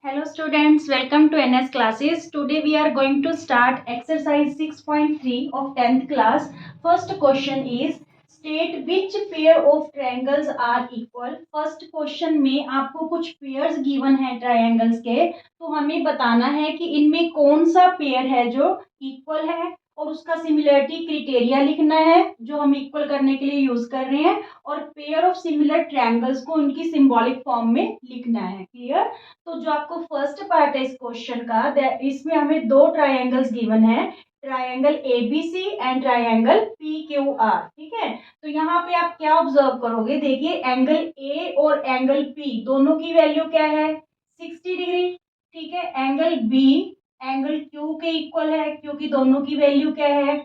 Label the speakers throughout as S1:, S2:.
S1: Hello students, welcome to NS classes. Today we are going to start exercise 6.3 of 10th class. First question is state which pair of triangles are equal. First question में आपको कुछ pairs given है triangles के, तो हमें बताना है कि इनमें कौन सा पेयर है जो इक्वल है और उसका सिमिलरिटी क्राइटेरिया लिखना है जो हम इक्वल करने के लिए यूज कर रहे हैं, और पेयर ऑफ सिमिलर ट्रायंगल्स को उनकी सिंबॉलिक फॉर्म में लिखना है। क्लियर? तो जो आपको फर्स्ट पार्ट है इस क्वेश्चन का, इसमें हमें दो ट्रायंगल्स गिवन है, triangle ABC and triangle PQR. ठीक है, तो यहाँ पे आप क्या ऑब्जर्व करोगे, देखिए एंगल ए और एंगल पी दोनों की वैल्यू क्या है, 60 डिग्री। ठीक है, एंगल बी एंगल क्यू के इक्वल है क्योंकि दोनों की वैल्यू क्या है,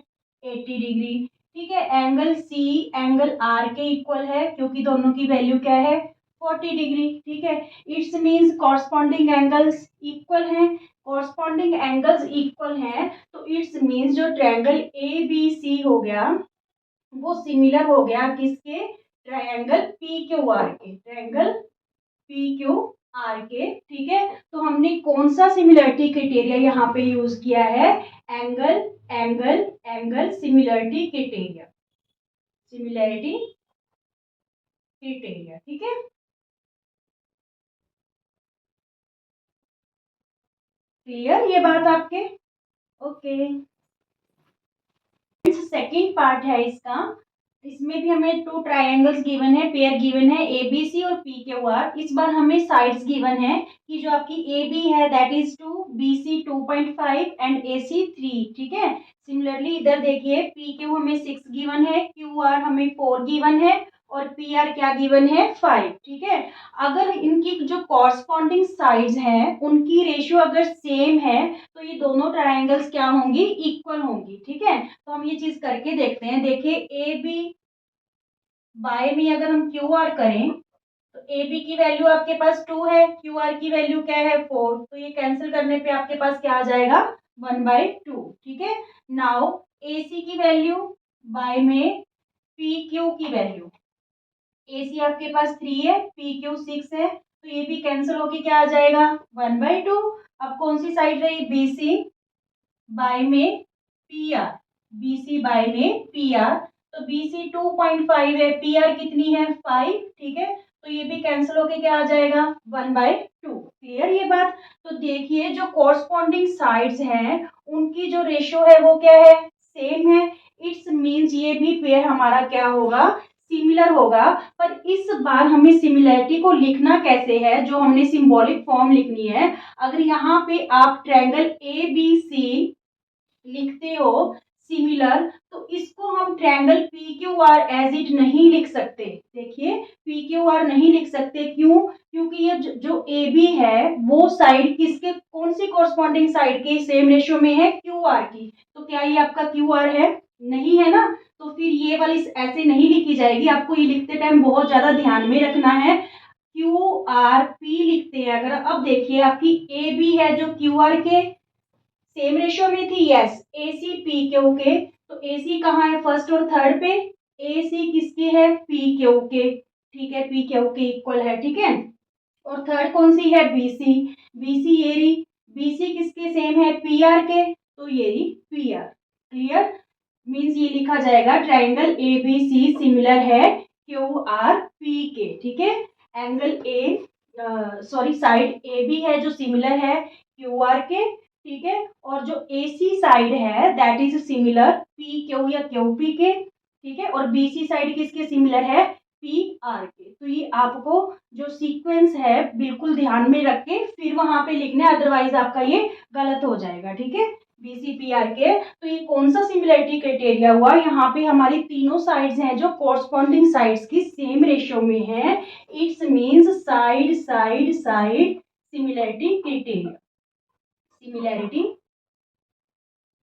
S1: 80 डिग्री। ठीक है, एंगल सी एंगल आर के इक्वल है क्योंकि दोनों की वैल्यू क्या है, 40 डिग्री। ठीक है, it's means corresponding angles equal हैं। कॉरस्पॉन्डिंग एंगल्स इक्वल हैं तो इट्स मीन्स जो ट्रायंगल ए बी सी हो गया वो सिमिलर हो गया किसके, ट्रायंगल पी क्यू आर के, ट्रायंगल पी क्यू आर के। ठीक है, तो हमने कौन सा सिमिलरिटी क्राइटेरिया यहाँ पे यूज किया है, angle angle angle similarity criteria, similarity criteria. ठीक है, क्लियर ये बात आपके? ओके, सेकेंड पार्ट है इसका। इसमें भी हमें टू ट्रायंगल्स गिवन है, पेयर गिवन है एबीसी और पी क्यू आर। इस बार हमें साइड्स गिवन है कि जो आपकी ए बी है that is 2, B C 2.5 and A C 3। ठीक है, सिमिलरली इधर देखिए पी क्यू हमें 6 गिवन है, क्यू आर हमें 4 गिवन है और पी आर क्या गिवन है, 5। ठीक है, अगर इनकी जो कॉरस्पॉन्डिंग साइड्स हैं उनकी रेशियो अगर सेम है तो ये दोनों ट्रायंगल्स क्या होंगी, इक्वल होंगी। ठीक है, तो हम ये चीज करके देखते हैं। देखिए ए बी बाय में अगर हम क्यू आर करें तो ए बी की वैल्यू आपके पास 2 है, क्यू आर की वैल्यू क्या है, 4, तो ये कैंसिल करने पे आपके पास क्या आ जाएगा, 1/2। ठीक है, नाउ ए सी की वैल्यू बाय में पी क्यू की वैल्यू, ए सी आपके पास 3 है, पी क्यू 6 है, तो ये भी कैंसिल होके क्या आ जाएगा, 1/2। अब कौन सी साइड रही, बी सी बाय में P R, B C by में पी आर, तो बी सी 2.5 है, पी आर कितनी है, 5। ठीक है, तो ये भी कैंसिल होके क्या आ जाएगा, 1/2। क्लियर ये बात? तो देखिए जो कॉरस्पॉन्डिंग साइड्स हैं उनकी जो रेशियो है वो क्या है, सेम है। इट्स मीन्स ये भी पेयर हमारा क्या होगा, सिमिलर होगा। पर इस बार हमें सिमिलरिटी को लिखना कैसे है, जो हमने सिंबॉलिक फॉर्म लिखनी है। अगर यहाँ पे आप ट्रायंगल ए बी सी लिखते हो सिमिलर, तो इसको हम triangle P Q R as it नहीं लिख सकते। देखिए पी क्यू आर नहीं लिख सकते, क्यों, क्योंकि ये जो ए बी है वो साइड किसके, कौन सी कॉरस्पॉन्डिंग साइड के सेम रेशियो में है, क्यू आर की। तो क्या ये आपका क्यू आर है, नहीं है ना, तो फिर ये वाली ऐसे नहीं लिखी जाएगी। आपको ये लिखते टाइम बहुत ज्यादा ध्यान में रखना है, क्यू आर पी लिखते हैं अगर। अब देखिए आपकी ए बी है जो क्यू आर के सेम रेशियो में थी, यस, ए सी पी क्यू के, तो ए सी कहाँ है, फर्स्ट और थर्ड पे, ए सी किसके है, पी क्यू के। ठीक है, पी क्यू के इक्वल है। ठीक है, और थर्ड कौन सी है, बी सी, बी सी ये रही, बी सी किसके सेम है, पी आर के, तो ये रही पी आर। क्लियर, मीन्स ये लिखा जाएगा triangle A B C similar है क्यू आर पी के। ठीक है, angle A sorry side A B है जो सिमिलर है क्यू आर के। ठीक है, और जो ए सी साइड है that is similar P Q या क्यू पी के। ठीक है, और बी सी साइड किसके सिमिलर है, पी आर के। तो ये आपको जो सीक्वेंस है बिल्कुल ध्यान में रख के फिर वहां पे लिखना है, अदरवाइज आपका ये गलत हो जाएगा। ठीक है, बीसीपीआर के। तो ये कौन सा सिमिलरिटी क्राइटेरिया हुआ, यहाँ पे हमारी तीनों साइड्स हैं जो कॉरस्पॉन्डिंग साइड्स की सेम रेशियो में है। It's means side side side similarity criteria, similarity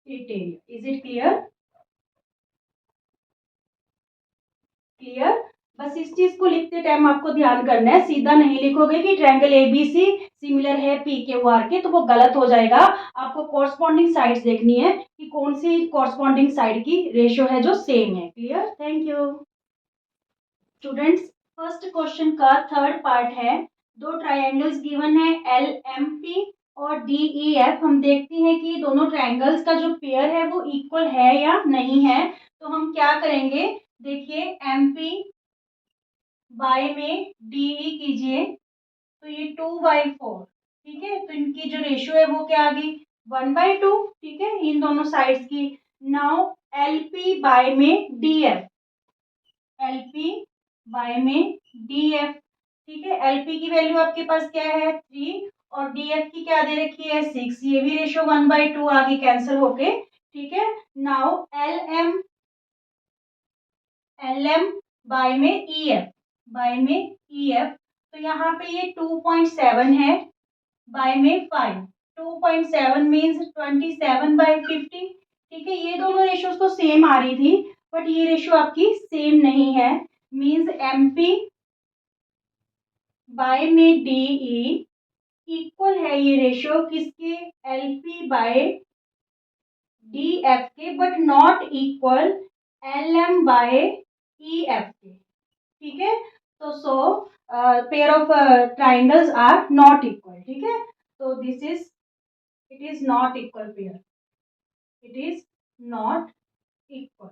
S1: criteria. Is it clear? Clear, बस इस चीज को लिखते टाइम आपको ध्यान करना है, सीधा नहीं लिखोगे कि ट्रायंगल एबीसी सिमिलर है पी के आर के, तो वो गलत हो जाएगा। आपको कॉरस्पॉन्डिंग साइड्स देखनी है कि कौन सी कॉरस्पॉन्डिंग साइड की रेशियो है जो सेम है। Clear, thank you students. First question का थर्ड पार्ट है, दो ट्रायंगल्स गिवन है LMP और DEF। हम देखते हैं कि दोनों ट्रायंगल्स का जो पेयर है वो इक्वल है या नहीं है। तो हम क्या करेंगे, देखिए MP बाय में DE कीजिए तो ये 2/4, ठीक है। तो इनकी जो रेशियो है वो क्या आ गई, 1/2, ठीक है, इन दोनों साइड्स की। नाउ LP बाय में DF, LP बाय में DF, ठीक है। LP की वैल्यू आपके पास क्या है 3 और DF की क्या दे रखी है 6, ये भी रेशियो 1/2 आगे कैंसिल होके, ठीक है। नाउ LM बाय में EF, तो यहाँ पे ये 2.7 है बाय में 5, 2.7 मीन्स 27/50, ठीक है। ये दोनों रेशियोज तो सेम आ रही थी बट ये रेशियो आपकी सेम नहीं है, मीन्स MP बाय में DE इक्वल है ये रेशियो किसके, LP बाय DF के, but not equal LM by EF के, ठीक है। तो so pair of triangles are not equal, ठीक है। तो this is, it is not equal pair, it is not equal.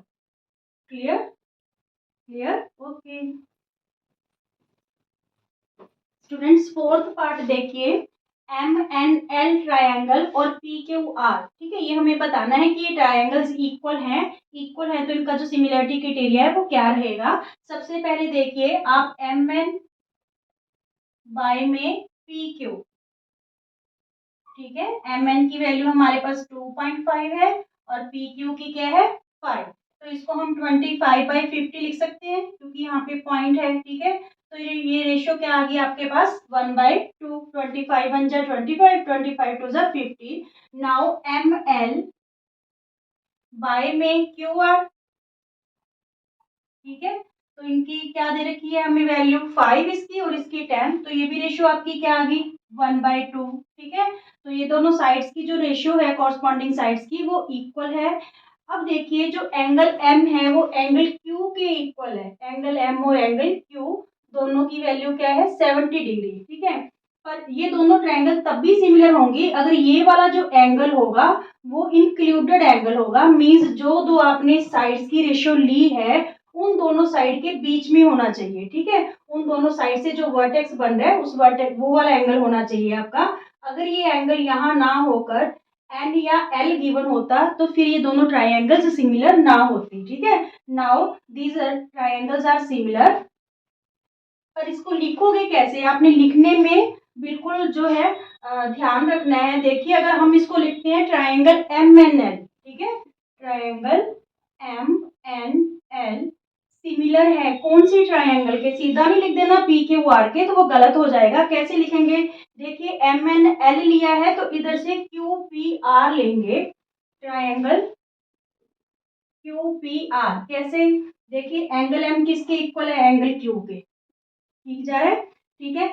S1: Clear, clear, okay. Students fourth part देखिए, MNL triangle और PQR, ठीक है। ये हमें बताना है कि ये ट्रायंगल्स इक्वल हैं तो इनका जो सिमिलरिटी क्राइटेरिया है वो क्या रहेगा। सबसे पहले देखिए आप MN बाय में PQ, ठीक है। MN की वैल्यू हमारे पास 2.5 है और PQ की क्या है 5, तो इसको हम 25/50 लिख सकते हैं क्योंकि यहाँ पे पॉइंट है, ठीक है। तो ये रेशियो क्या आ गया आपके पास 1/2, 25 1 जा 25, 25 2 जा 50। नाउ ML बाय में QR, ठीक है। तो इनकी क्या दे रखी है हमें वैल्यू 5 इसकी और इसकी 10, तो ये भी रेशियो आपकी क्या आ गई 1/2, ठीक है। तो ये दोनों साइड्स की जो रेशियो है कॉरस्पॉन्डिंग साइड्स की वो इक्वल है। अब देखिए जो एंगल M है वो एंगल Q के इक्वल है, एंगल M और एंगल Q दोनों की वैल्यू क्या है 70 डिग्री, ठीक है। पर ये दोनों ट्रायंगल तब भी सिमिलर होंगे अगर ये वाला जो एंगल होगा वो इंक्लूडेड एंगल होगा, मींस जो दो आपने साइड्स की रेशियो ली है उन दोनों साइड के बीच में होना चाहिए, ठीक है। उन दोनों साइड से जो वर्टेक्स बन रहा है उस वर्टेक्स वो वाला एंगल होना चाहिए आपका। अगर ये एंगल यहाँ ना होकर N या L गिवन होता तो फिर ये दोनों ट्रायंगल्स सिमिलर ना होती, ठीक है। Now these triangles are similar, पर इसको लिखोगे कैसे, आपने लिखने में बिल्कुल जो है ध्यान रखना है। देखिए अगर हम इसको लिखते हैं ट्रायंगल MNL, ठीक है, ट्रायंगल MNL सिमिलर है कौन सी ट्रायंगल के, सीधा नहीं लिख देना PQR के, तो वो गलत हो जाएगा। कैसे लिखेंगे, देखिए MNL लिया है तो इधर से QPR लेंगे, ट्रायंगल QPR कैसे, देखिए एंगल M किसके इक्वल है, एंगल Q के, ठीक जा रहा है, ठीक है।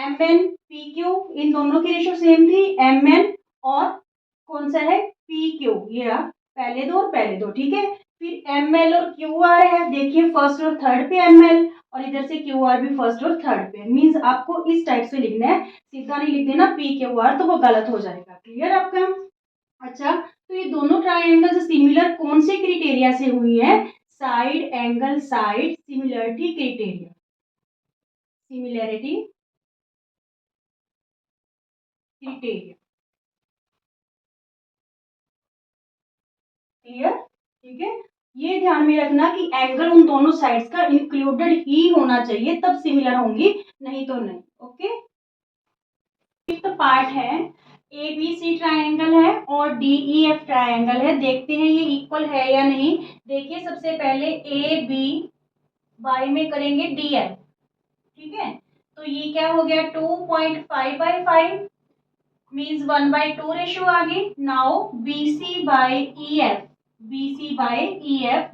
S1: MN PQ इन दोनों की रेशियो सेम थी, MN और कौन सा है PQ, ये रहा पहले दो और पहले दो, ठीक है। फिर ML और QR है, देखिए फर्स्ट और थर्ड पे ML और इधर से QR भी फर्स्ट और थर्ड पे, मींस आपको इस टाइप से लिखना है, सीधा नहीं लिख देना PQR तो वो गलत हो जाएगा। क्लियर आपका, अच्छा। तो ये दोनों ट्राइंगल्स सिमिलर कौन से क्राइटेरिया से हुई है, side angle side similarity criteria, similarity criteria. Clear, ठीक है। ये ध्यान में रखना कि एंगल उन दोनों साइड्स का इंक्लूडेड ही होना चाहिए तब सिमिलर होंगी, नहीं तो नहीं, ओके। फिफ्थ पार्ट है ABC ट्राइंगल है और DEF ट्राइंगल है, देखते हैं ये इक्वल है या नहीं। देखिए सबसे पहले AB बाय में करेंगे DF, ठीक है। तो ये क्या हो गया 2.5/5 मीन्स 1/2 रेशियो आ गई। Now BC by EF, BC by EF,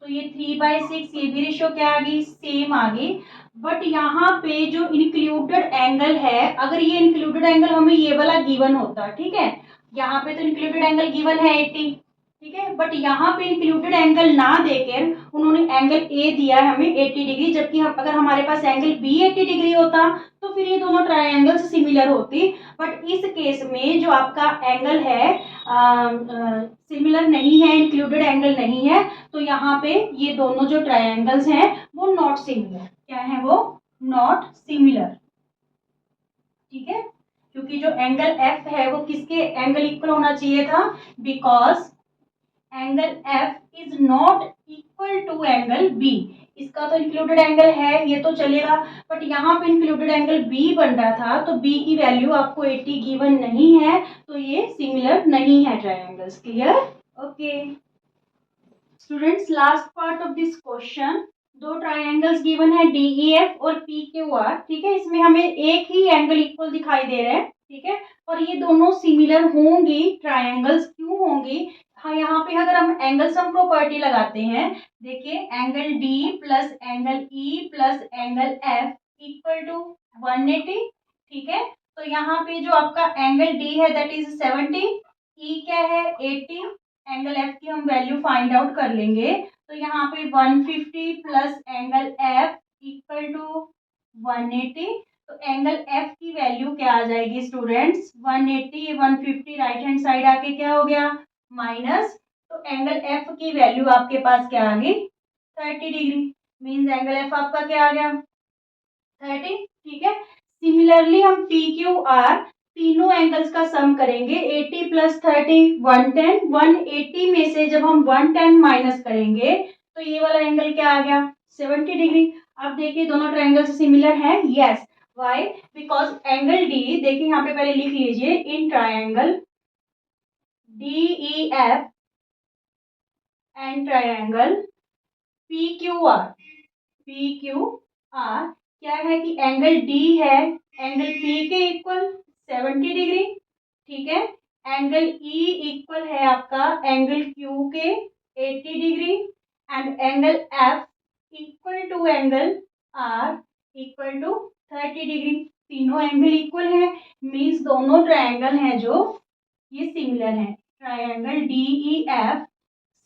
S1: तो ये 3/6, ये भी रेशियो क्या आ गई सेम आ गई। बट यहाँ पे जो इंक्लूडेड एंगल है, अगर ये इंक्लूडेड एंगल हमें ये वाला गिवन होता, ठीक है, यहाँ पे तो इंक्लूडेड एंगल गिवन है 80, ठीक है, बट यहाँ पे इंक्लूडेड एंगल ना देकर उन्होंने एंगल A दिया है हमें 80 डिग्री, जबकि हम अगर हमारे पास एंगल B 80 डिग्री होता तो फिर ये दोनों ट्रायंगल्स सिमिलर होती। बट इस केस में जो आपका एंगल है सिमिलर नहीं है, इंक्लूडेड एंगल नहीं है, तो यहाँ पे ये दोनों जो ट्रायंगल्स हैं वो नॉट सिमिलर। क्या है वो? Not similar. ठीक है, क्योंकि जो एंगल एफ है वो किसके एंगल इक्वल होना चाहिए था, because angle F is not equal to angle B. इसका तो इंक्लूडेड एंगल है, ये तो चलेगा, बट यहाँ पे इंक्लूडेड एंगल बी बन रहा था, तो बी की वैल्यू आपको 80 गिवन नहीं है, तो ये सिमिलर नहीं है triangles. Clear? Okay students, last part of this question, दो ट्रायंगल्स गिवन है DEF और PQR। ठीक है, इसमें हमें एक ही एंगल इक्वल दिखाई दे रहे हैं। ठीक है, और ये दोनों सिमिलर होंगी। ट्रायंगल्स क्यों होंगी? हाँ, यहाँ पे अगर हम एंगल सम प्रॉपर्टी लगाते हैं, देखिए angle D plus angle E plus angle F equal to 180। ठीक है, तो यहाँ पे जो आपका एंगल D है दैट इज 70, E क्या है 80, एंगल F की हम वैल्यू फाइंड आउट कर लेंगे, तो यहाँ पे 150 plus angle F equal to 180। तो एंगल F की वैल्यू क्या आ जाएगी स्टूडेंट्स? 180, 150 राइट हैंड साइड आके क्या हो गया? माइनस। तो एंगल F की वैल्यू आपके पास क्या आ गई? 30 डिग्री। मीन्स एंगल F आपका क्या आ गया? 30। ठीक है, सिमिलरली हम PQR तीनों एंगल्स का सम करेंगे। 80 प्लस 30 110, 180 में से जब हम 110 माइनस करेंगे तो ये वाला एंगल क्या आ गया? 70 डिग्री। अब देखिए दोनों ट्रायंगल सिमिलर हैं। Yes, why? Because angle D, देखिए यहाँ पे पहले लिख लीजिए, in triangle DEF and triangle PQR, क्या है कि एंगल D है एंगल P के इक्वल 70 डिग्री। ठीक है, एंगल E इक्वल है आपका एंगल Q के 80 degree, and angle F equal to angle R equal to 30 degree. तीनों एंगल इक्वल है, मीन्स दोनों ट्रायंगल हैं जो ये सिमिलर है। ट्रायंगल DEF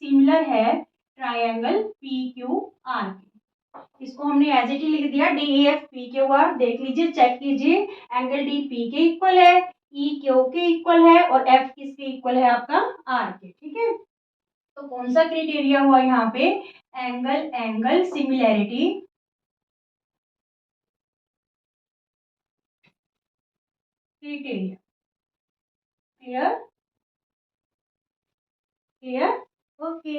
S1: सिमिलर है ट्रायंगल PQR के। इसको हमने एज इट ही लिख दिया DEF PQR। देख लीजिए, चेक कीजिए, एंगल D P के इक्वल है, E Q के इक्वल है, और F किसके इक्वल है? आपका R के। ठीक है, तो कौन सा क्राइटेरिया हुआ यहाँ पे? Angle angle similarity criteria. Clear? Clear? Okay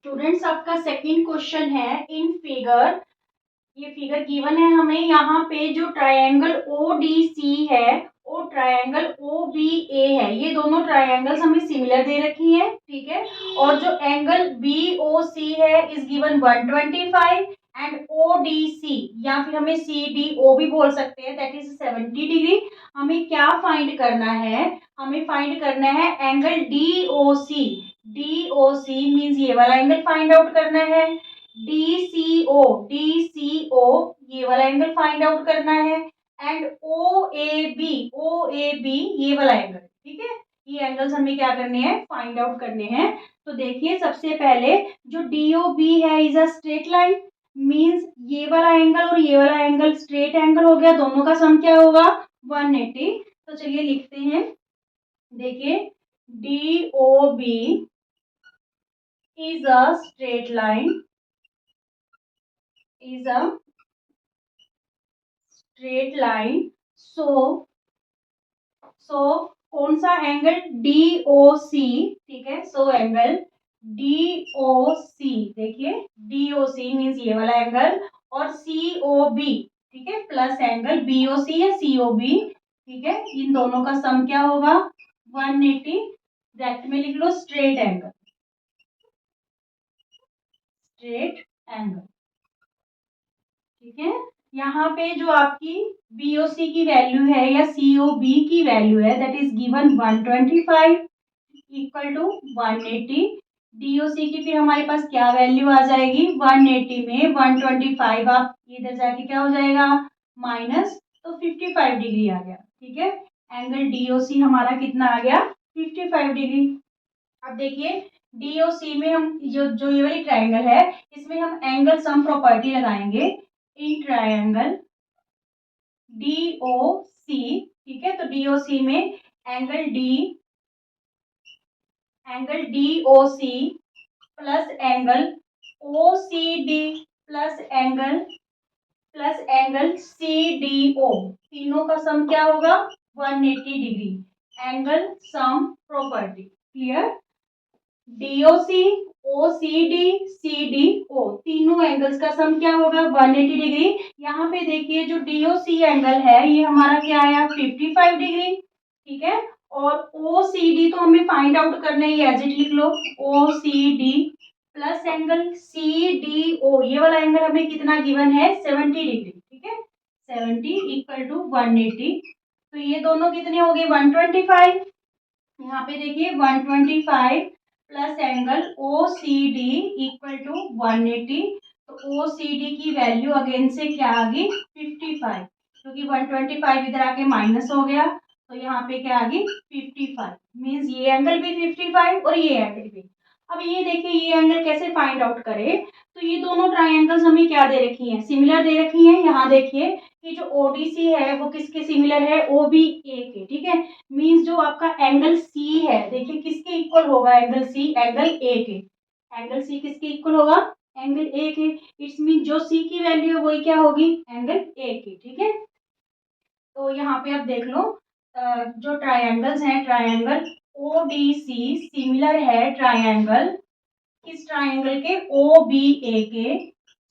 S1: students, आपका सेकंड क्वेश्चन है, इन फिगर, ये फिगर गिवन है हमें, यहाँ पे जो ट्रायंगल ODC है और ट्रायंगल OBA है, ये दोनों ट्रायंगल्स हमें सिमिलर दे रखी है। ठीक है, और जो एंगल BOC है इज गिवन 125, एंड ODC या फिर हमें CDO भी बोल सकते हैं, दैट इज 70 डिग्री। हमें क्या फाइंड करना है? हमें फाइंड करना है एंगल DOC। DOC मीन्स ये वाला एंगल फाइंड आउट करना है। DCO ये वाला एंगल फाइंड आउट करना है, एंड OAB ये वाला एंगल। ठीक है, ये एंगल्स हमें क्या करने हैं? फाइंड आउट करने हैं। तो देखिए, सबसे पहले जो DOB है is a straight line, means ये वाला एंगल और ये वाला एंगल स्ट्रेट एंगल हो गया, दोनों का सम क्या होगा? 180। तो चलिए लिखते हैं, देखिए DOB is a straight line, is a straight line, so कौन सा एंगल? DOC। ठीक है, सो एंगल DOC, देखिए DOC मीन्स ये वाला एंगल, और COB, ठीक है, प्लस एंगल BOC या COB। ठीक है, इन दोनों का सम क्या होगा? 180। डायरेक्ट में लिख लो स्ट्रेट एंगल, स्ट्रेट एंगल। ठीक है, यहाँ पे जो आपकी BOC की वैल्यू है या COB की वैल्यू है that is given 125 equal to 180। DOC की फिर हमारे पास क्या वैल्यू आ जाएगी? 180 में 125 आप इधर जाके क्या हो जाएगा? माइनस, तो 55 डिग्री आ गया। ठीक है, एंगल DOC हमारा कितना आ गया? 55 डिग्री। अब देखिए, DOC में हम जो ये वाली ट्रायंगल है, इसमें हम एंगल सम प्रॉपर्टी लगाएंगे। इन ट्रायंगल DOC, ठीक है। तो DOC में angle DOC plus angle OCD plus angle CDO, तीनों का सम क्या होगा 180 degree. Angle sum property clear. DOC, OCD, CDO, तीनों एंगल्स का सम क्या होगा 180 डिग्री। यहाँ पे देखिए जो DOC एंगल है ये हमारा क्या आया 55 डिग्री, ठीक है। और OCD तो हमें फाइंड आउट करना ही, एज इट लिख लो OCD प्लस एंगल CDO, ये वाला एंगल हमें कितना गिवन है 70 डिग्री, ठीक है। 70 इक्वल टू 180, तो ये दोनों कितने हो गए 125। यहाँ पे देखिए 125 plus angle OCD equal to 180, तो OCD की वैल्यू अगेन से क्या आ गई 55, क्योंकि 125 इधर आके माइनस हो गया, तो यहाँ पे क्या आ गई 55, मीन्स ये एंगल भी 55 और ये एंगल भी। अब ये देखिए ये एंगल कैसे फाइंड आउट करें, तो ये दोनों ट्राइंगल्स हमें क्या दे रखी हैं सिमिलर दे रखी हैं। यहाँ देखिए कि जो ODC है वो किसके सिमिलर है OBA के, ठीक है। मीन्स जो आपका एंगल सी है देखिए किसके इक्वल होगा एंगल सी एंगल ए के, एंगल सी किसके इक्वल होगा एंगल ए के। इट्स मीन जो सी की वैल्यू है वही क्या होगी एंगल ए की, ठीक है। तो यहाँ पे आप देख लो जो ट्रायंगल्स हैं ट्रायंगल ODC सिमिलर है ट्रायंगल किस ट्रायंगल के OBA के।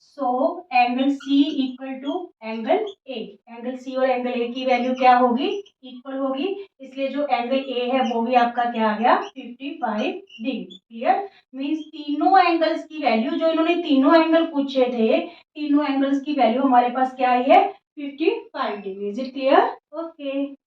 S1: So angle C equal to angle A, angle C और एंगल ए की वैल्यू क्या होगी इक्वल होगी, इसलिए जो एंगल ए है वो भी आपका क्या आ गया 55 डिग्री। क्लियर, मींस तीनों एंगल्स की वैल्यू जो इन्होंने तीनों एंगल पूछे थे तीनों एंगल्स की वैल्यू हमारे पास क्या आई है 55 degree. Is it clear? Okay.